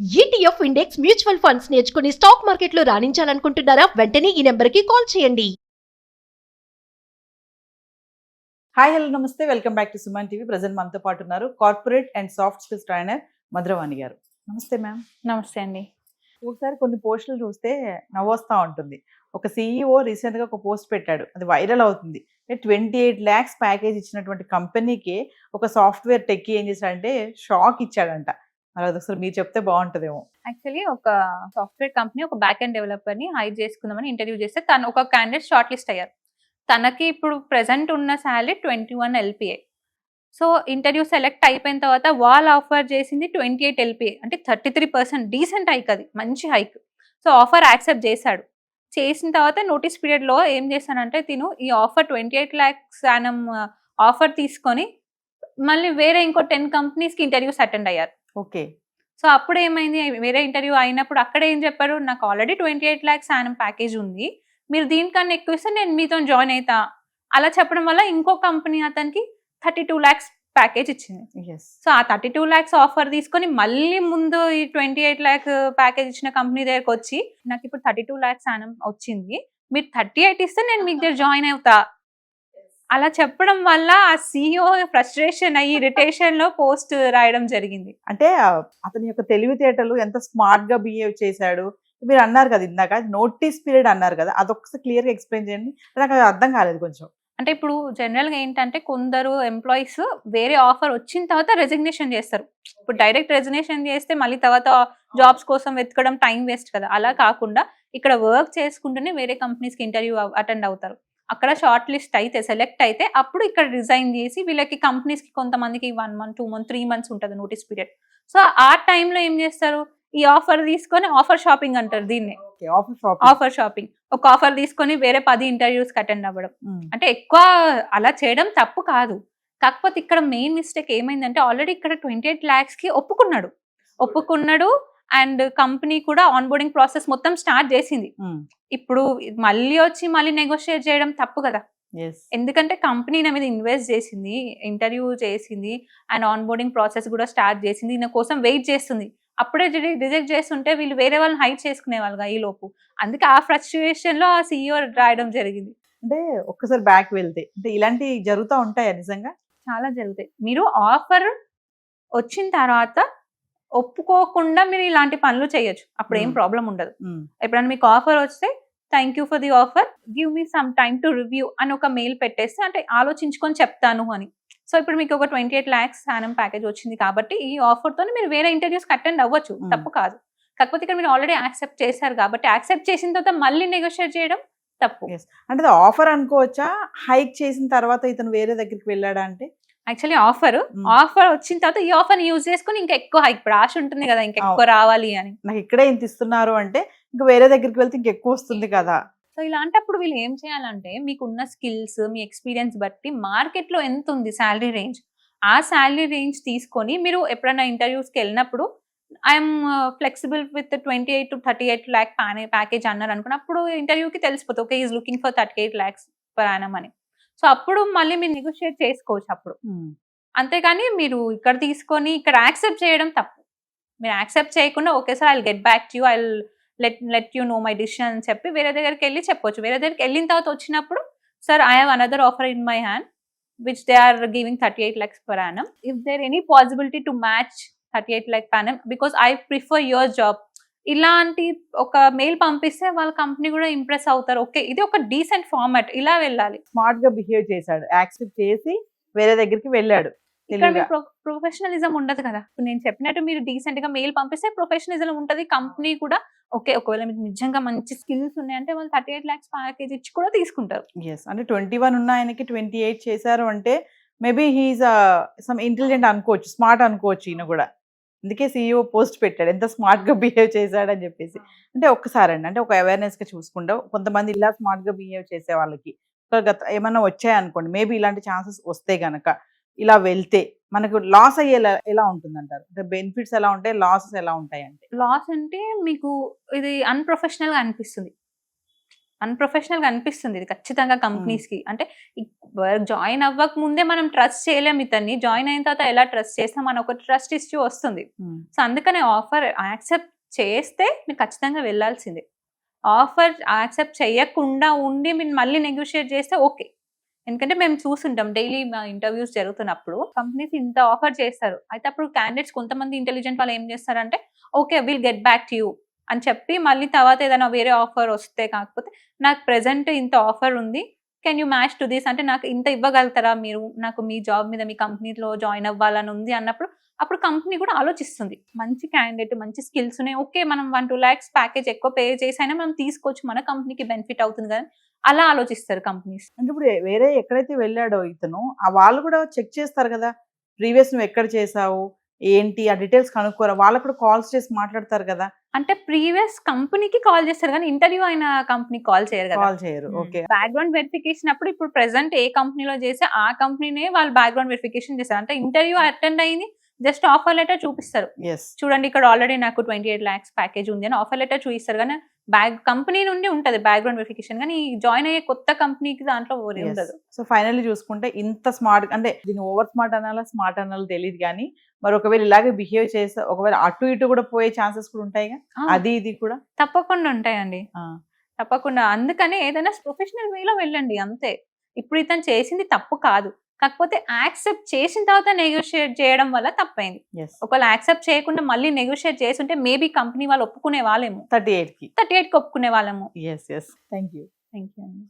ETF index mutual funds నేర్చుకుని stock మార్కెట్లో రాణించాలనుకుంటున్నారా? వెంటనే ఈ నెంబర్కి కాల్ చేయండి. హాయ్ హలో నమస్తే, welcome back to Suman TV. Present మనతో పాటు ఉన్నారు corporate and soft skills trainer Madhuravani గారు. నమస్తే మ్యామ్. నమస్తే అండి. ఒకసారి కొన్ని పోస్టులు చూస్తే నవ్వొస్తూ ఉంటుంది. ఒక CEO రీసెంట్గా ఒక పోస్ట్ పెట్టాడు, అది వైరల్ అవుతుంది. 28 lakhs ప్యాకేజ్ ఇచ్చినటువంటి కంపెనీకి ఒక సాఫ్ట్వేర్ టెక్కీ ఏం చేశాడంటే షాక్ ఇచ్చాడంట. మరి అది ఒకసారి మీరు చెప్తే బాగుంటుందేమో. యాక్చువల్లీ ఒక సాఫ్ట్వేర్ కంపెనీ ఒక బ్యాక్ అండ్ డెవలపర్ ని హైర్ చేసుకుందామని ఇంటర్వ్యూ చేస్తే తను ఒక క్యాండిడేట్ షార్ట్ లిస్ట్ అయ్యారు. తనకి ఇప్పుడు ప్రెసెంట్ ఉన్న salary 21 LPA. So interview select అయిపోయిన తర్వాత వాళ్ళు ఆఫర్ చేసింది 28 LPA, అంటే 33% డీసెంట్ హైక్, అది మంచి హైక్. సో ఆఫర్ యాక్సెప్ట్ చేశాడు. చేసిన తర్వాత నోటీస్ పీరియడ్లో ఏం చేశానంటే తిను ఈ ఆఫర్ 28 lakhs ఆఫర్ తీసుకొని మళ్ళీ వేరే ఇంకో 10 కంపెనీస్కి ఇంటర్వ్యూస్ అటెండ్ అయ్యారు. ఓకే. సో అప్పుడు ఏమైంది, వేరే ఇంటర్వ్యూ అయినప్పుడు అక్కడ ఏం చెప్పారు, నాకు ఆల్రెడీ 28 lakhs ప్యాకేజ్ ఉంది, మీరు దీనికన్నా ఎక్కువ ఇస్తే నేను మీతో జాయిన్ అవుతా. అలా చెప్పడం వల్ల ఇంకో కంపెనీ అతనికి 32 lakhs ప్యాకేజ్ ఇచ్చింది. సో ఆ 32 lakhs ఆఫర్ తీసుకొని మళ్ళీ ముందు ఈ 28 lakh ప్యాకేజ్ ఇచ్చిన కంపెనీ దగ్గరకు వచ్చి నాకు ఇప్పుడు 32 lakhs వచ్చింది, మీరు 38 ఇస్తే నేను మీకు దగ్గర జాయిన్ అవుతా అలా చెప్పడం వల్ల ఆ CEO ఫ్రస్ట్రేషన్ అయ్యి ఇరిటేషన్ లో పోస్ట్ రాయడం జరిగింది. అంటే అతని యొక్క తెలివితేటలు ఎంత స్మార్ట్ గా బిహేవ్ చేశాడు. మీరు అన్నారు కదా ఇందాక నోటీస్ పీరియడ్ అన్నారు కదా, అదొకసారి క్లియర్ గా ఎక్స్ప్లెయిన్ చేయండి. నాకు అది అర్థం కాలేదు కొంచెం. అంటే ఇప్పుడు జనరల్ గా ఏంటంటే కొందరు ఎంప్లాయీస్ వేరే ఆఫర్ వచ్చిన తర్వాత రెసిగ్నేషన్ చేస్తారు. ఇప్పుడు డైరెక్ట్ రెసిగ్నేషన్ చేస్తే మళ్ళీ తర్వాత జాబ్స్ కోసం వెతకడం టైం వేస్ట్ కదా. అలా కాకుండా ఇక్కడ వర్క్ చేసుకుంటూనే వేరే కంపెనీస్ కి ఇంటర్వ్యూ అటెండ్ అవుతారు. అక్కడ షార్ట్ లిస్ట్ అయితే సెలెక్ట్ అయితే అప్పుడు ఇక్కడ రిజైన్ చేసి వీళ్ళకి కంపెనీస్ కి కొంతమందికి 1 month 2 months 3 months ఉంటుంది నోటీస్ పీరియడ్. సో ఆ టైంలో ఏం చేస్తారు, ఈ ఆఫర్ తీసుకొని ఆఫర్ షాపింగ్ అంటారు దీన్ని. ఆఫర్ షాపింగ్, ఒక ఆఫర్ తీసుకొని వేరే 10 ఇంటర్వ్యూస్ అటెండ్ అవ్వడం. అంటే ఎక్కువ అలా చేయడం తప్పు కాదు. కాకపోతే ఇక్కడ మెయిన్ మిస్టేక్ ఏమైందంటే ఆల్రెడీ ఇక్కడ 28 lakhs కి ఒప్పుకున్నాడు అండ్ కంపెనీ కూడా ఆన్ బోర్డింగ్ ప్రాసెస్ మొత్తం స్టార్ట్ చేసింది. ఇప్పుడు మళ్ళీ నెగోషియేట్ చేయడం తప్పు కదా. ఎందుకంటే కంపెనీ నా మీద ఇన్వెస్ట్ చేసింది, ఇంటర్వ్యూ చేసింది అండ్ ఆన్ బోర్డింగ్ ప్రాసెస్ కూడా స్టార్ట్ చేసింది, నా కోసం వెయిట్ చేస్తుంది. అప్పుడే రిజెక్ట్ చేస్తుంటే వీళ్ళు వేరే వాళ్ళని హైట్ చేసుకునే వాళ్ళుగా ఈ లోపు. అందుకే ఆ ఫ్రస్ట్రేషన్ లో ఆ CEO రాయడం జరిగింది. అంటే ఒక్కసారి బ్యాక్ వెళ్తే అంటే ఇలాంటివి జరుగుతూ ఉంటాయా నిజంగా? చాలా జరుగుతాయి. మీరు ఆఫర్ వచ్చిన తర్వాత ఒప్పుకోకుండా మీరు ఇలాంటి పనులు చేయొచ్చు, అప్పుడు ఏం ప్రాబ్లం ఉండదు. ఎప్పుడైనా మీకు ఆఫర్ వస్తే thank you for the offer, give me some time to review అని ఒక మెయిల్ పెట్టేస్తే, అంటే ఆలోచించుకొని చెప్తాను అని. సో ఇప్పుడు మీకు ఒక 28 lakhs ప్యాకేజ్ వచ్చింది కాబట్టి ఈ ఆఫర్ తోని మీరు వేరే ఇంటర్వ్యూస్ అటెండ్ అవ్వచ్చు, తప్పు కాదు. కాకపోతే ఇక్కడ మీరు ఆల్రెడీ యాక్సెప్ట్ చేశారు కాబట్టి యాక్సెప్ట్ చేసిన తర్వాత మళ్ళీ నెగోషియేట్ చేయడం తప్పు. అంటే ఆఫర్ అనుకోవచ్చా, హైక్ చేసిన తర్వాత ఇతను వేరే దగ్గరికి వెళ్ళాడా? అంటే యాక్చువల్లీ ఆఫర్ వచ్చిన తర్వాత ఈ ఆఫర్ యూజ్ చేసుకుని ఇంకా ఎక్కువ హైక్, ఇప్పుడు ఆశ ఉంటుంది కదా ఇంకా ఎక్కువ రావాలి అని, నాకు ఇక్కడే ఇంత ఇస్తున్నారు అంటే ఇంకా వేరే దగ్గరికి వెళ్తే ఇంకెక్కువ వస్తుంది కదా. సో ఇలాంటప్పుడు వీళ్ళు ఏం చేయాలంటే మీకున్న స్కిల్స్ మీ ఎక్స్పీరియన్స్ బట్టి మార్కెట్ లో ఎంత ఉంది శాలరీ రేంజ్, ఆ శాలరీ రేంజ్ తీసుకొని మీరు ఎప్పుడైనా ఇంటర్వ్యూస్కి వెళ్ళినప్పుడు I'm flexible with 28 to 38 lakh package అన్నారు అనుకున్నప్పుడు ఇంటర్వ్యూకి తెలిసిపోతుంది okay is looking for 38 lakhs per annum అని. సో అప్పుడు మళ్ళీ మీరు నెగోషియేట్ చేసుకోవచ్చు అప్పుడు. అంతేగాని మీరు ఇక్కడ తీసుకొని ఇక్కడ యాక్సెప్ట్ చేయడం తప్పు. మీరు యాక్సెప్ట్ చేయకుండా okay sir I get back to you, I let you know my decision అని చెప్పి వేరే దగ్గరికి వెళ్ళి చెప్పొచ్చు. వేరే దగ్గరికి వెళ్ళిన తర్వాత వచ్చినప్పుడు sir I have another offer in my hand which they are giving 38 lakhs per annum. If there any possibility to match 38 lakh per annum because I prefer your job, ఇలాంటి ఒక మెయిల్ పంపిస్తే వాళ్ళ కంపెనీ కూడా impress అవుతారు. Okay ఇది ఒక decent format, ఇలా వెళ్ళాలి. స్మార్ట్ గా బిహేవ్ చేశాడు, యాక్సెప్ట్ చేసి వేరే దగ్గరికి వెళ్ళాడు. ఇక్కడ ప్రొఫెషనలిజం ఉండదు కదా. నేను చెప్పినట్టు మీరు డీసెంట్ గా మెయిల్ పంపిస్తే ప్రొఫెషనలిజం ఉంటది, కంపెనీ కూడా ఓకే ఒకవేళ మీకు నిజంగా మంచి స్కిల్స్ ఉన్నాయంటే వాళ్ళు 38 lakhs ప్యాకేజ్ ఇచ్చి కూడా తీసుకుంటారు. అంటే 21 ఉన్న ఆయనకి 28 చేశారు అంటే మేబీ హీఈస్ సమ్ ఇంటెలిజెంట్ అనుకోవచ్చు, స్మార్ట్ అనుకోవచ్చు ఈయన కూడా. అందుకే CEO పోస్ట్ పెట్టాడు ఎంత స్మార్ట్ గా బిహేవ్ చేశాడని చెప్పేసి. అంటే ఒక్కసారి అండి, అంటే ఒక అవేర్నెస్ గా చూసుకుంటాం కొంతమంది ఇలా స్మార్ట్ గా బిహేవ్ చేసే వాళ్ళకి ఏమన్నా వచ్చాయనుకోండి, మేబీ ఇలాంటి ఛాన్సెస్ వస్తే గనక ఇలా వెళ్తే మనకు లాస్ అయ్యేలా ఎలా ఉంటుందంటారు? అంటే బెనిఫిట్స్ ఎలా ఉంటాయి, లాసెస్ ఎలా ఉంటాయి? అంటే లాస్ అంటే మీకు ఇది అన్ప్రొఫెషనల్ గా అనిపిస్తుంది. అన్ప్రొఫెషనల్ గా అనిపిస్తుంది ఇది ఖచ్చితంగా కంపెనీస్ కి. అంటే జాయిన్ అవ్వక ముందే మనం ట్రస్ట్ చేయలేం ఇతన్ని, జాయిన్ అయిన తర్వాత ఎలా ట్రస్ట్ చేస్తాం అని ఒక ట్రస్ట్ ఇష్యూ వస్తుంది. సో అందుకనే ఆఫర్ యాక్సెప్ట్ చేస్తే మీరు ఖచ్చితంగా వెళ్ళాల్సిందే. ఆఫర్ యాక్సెప్ట్ చేయకుండా ఉండి మీరు మళ్ళీ నెగోషియేట్ చేస్తే ఓకే. ఎందుకంటే మేము చూస్తుంటాం డైలీ ఇంటర్వ్యూస్ జరుగుతున్నప్పుడు కంపెనీస్ ఇంత ఆఫర్ చేస్తారు. అయితే అప్పుడు క్యాండిడేట్స్ కొంతమంది ఇంటెలిజెంట్ వాళ్ళు ఏం చేస్తారంటే okay will get back to you అని చెప్పి మళ్ళీ తర్వాత ఏదైనా వేరే ఆఫర్ వస్తే, కాకపోతే నాకు ప్రెసెంట్ ఇంత ఆఫర్ ఉంది, can you match to this అంటే నాకు ఇంత ఇవ్వగలుగుతారా మీరు, నాకు మీ జాబ్ మీద మీ కంపెనీలో జాయిన్ అవ్వాలని ఉంది అన్నప్పుడు అప్పుడు కంపెనీ కూడా ఆలోచిస్తుంది. మంచి క్యాండిడేట్ మంచి స్కిల్స్ ఉన్నాయి, ఓకే మనం 1-2 lakhs ప్యాకేజ్ ఎక్కువ పే చేసైనా మనం తీసుకోవచ్చు, మన కంపెనీకి బెనిఫిట్ అవుతుంది కదా, అలా ఆలోచిస్తారు కంపెనీస్. అంటే ఇప్పుడు వేరే ఎక్కడైతే వెళ్ళాడో ఇతను వాళ్ళు కూడా చెక్ చేస్తారు కదా, ప్రీవియస్ నువ్వు ఎక్కడ చేసావు ఏంటి ఆ డీటెయిల్స్ కనుక్కోరా, వాళ్ళకు కూడా కాల్స్ చేసి మాట్లాడతారు కదా. అంటే ప్రీవియస్ కంపెనీకి కాల్ చేస్తారు కానీ ఇంటర్వ్యూ అయిన కంపెనీకి కాల్ చేయరు కదా. కాల్ చేయరు. ఓకే. బ్యాక్గ్రౌండ్ వెరిఫికేషన్ అప్పుడు ఇప్పుడు ప్రెసెంట్ ఏ కంపెనీలో చేస్తే ఆ కంపెనీనే వాళ్ళు బ్యాక్గ్రౌండ్ వెరిఫికేషన్ చేస్తారు. అంటే ఇంటర్వ్యూ అటెండ్ అయింది, జస్ట్ ఆఫర్ లెటర్ చూపిస్తారు, చూడండి ఇక్కడ ఆల్రెడీ నాకు 28 lakhs ప్యాకేజ్ ఉంది అని ఆఫర్ లెటర్ చూపిస్తారు. కానీ కంపెనీ నుండి ఉంటది బ్యాక్గ్రౌండ్ వెరిఫికేషన్, కానీ జాయిన్ అయ్యే కొత్త కంపెనీకి దాంట్లో ఉండదు. సో ఫైనల్లీ చూసుకుంటే ఇంత స్మార్ట్ అంటే దీన్ని ఓవర్ స్మార్ట్ అనాలా స్మార్ట్ అనాలో తెలియదు, కానీ మరి ఒకవేళ ఇలాగే బిహేవ్ చేస్తే ఒకవేళ అటు ఇటు కూడా పోయే ఛాన్సెస్ కూడా ఉంటాయిగా, అది ఇది కూడా తప్పకుండా ఉంటాయండి, తప్పకుండా. అందుకని ఏదైనా ప్రొఫెషనల్ వేలో వెళ్ళండి అంతే. ఇప్పుడు ఇతను చేసింది తప్పు కాదు, కాకపోతే యాక్సెప్ట్ చేసిన తర్వాత నెగోషియేట్ చేయడం వల్ల తప్పైంది. ఒకవేళ యాక్సెప్ట్ చేయకుండా మళ్ళీ నెగోషియేట్ చేస్తుంటే మేబీ కంపెనీ వాళ్ళు ఒప్పుకునే వాళ్ళేమో, 38కి ఒప్పుకునే వాళ్ళేమో. థ్యాంక్ యూ థ్యాంక్ యూ అండి.